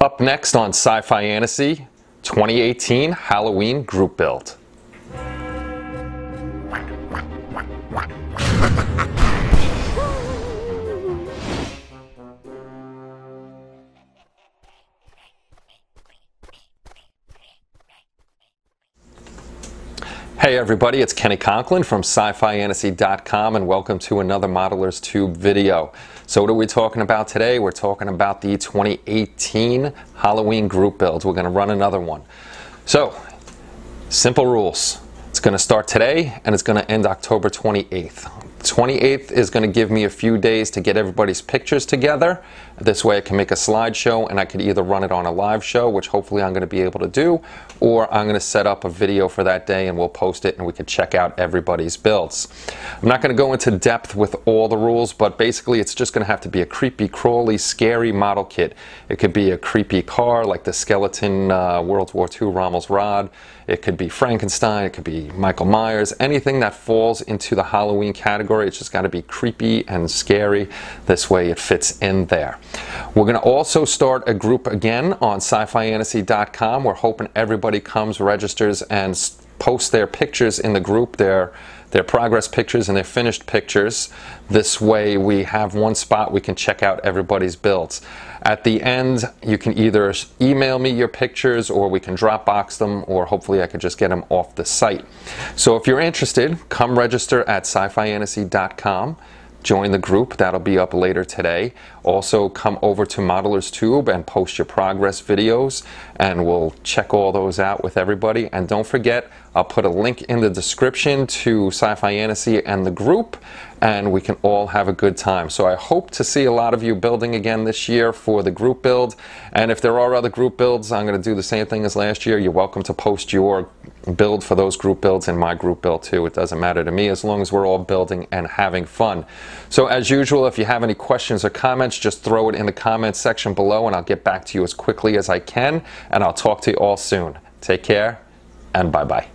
Up next on SciFiantasy, 2018 Halloween Group Build. Hey everybody, it's Kenny Conklin from SciFiantasy.com and welcome to another Modeler's Tube video. So what are we talking about today? We're talking about the 2018 Halloween group builds. We're going to run another one. So, simple rules. It's going to start today and it's going to end October 28th. 28th is going to give me a few days to get everybody's pictures together. This way I can make a slideshow and I could either run it on a live show, which hopefully I'm going to be able to do, or I'm going to set up a video for that day and we'll post it and we can check out everybody's builds. I'm not going to go into depth with all the rules, but basically it's just going to have to be a creepy, crawly, scary model kit. It could be a creepy car like the skeleton World War II Rommel's Rod. It could be Frankenstein, it could be Michael Myers, anything that falls into the Halloween category. It's just got to be creepy and scary. This way it fits in there. We're going to also start a group again on SciFiantasy.com. We're hoping everybody comes, registers, and posts their pictures in the group, their progress pictures and their finished pictures. This way we have one spot we can check out everybody's builds. At the end, you can either email me your pictures or we can Dropbox them, or hopefully I could just get them off the site. So if you're interested, come register at SciFiantasy.com. Join the group. That'll be up later today. Also, come over to Modeler's Tube and post your progress videos, and we'll check all those out with everybody. And don't forget, I'll put a link in the description to SciFiantasy and the group, and we can all have a good time. So I hope to see a lot of you building again this year for the group build. And if there are other group builds, I'm going to do the same thing as last year. You're welcome to post your build for those group builds and my group build too. It doesn't matter to me as long as we're all building and having fun. So as usual, if you have any questions or comments, just throw it in the comments section below and I'll get back to you as quickly as I can, and I'll talk to you all soon. Take care and bye-bye.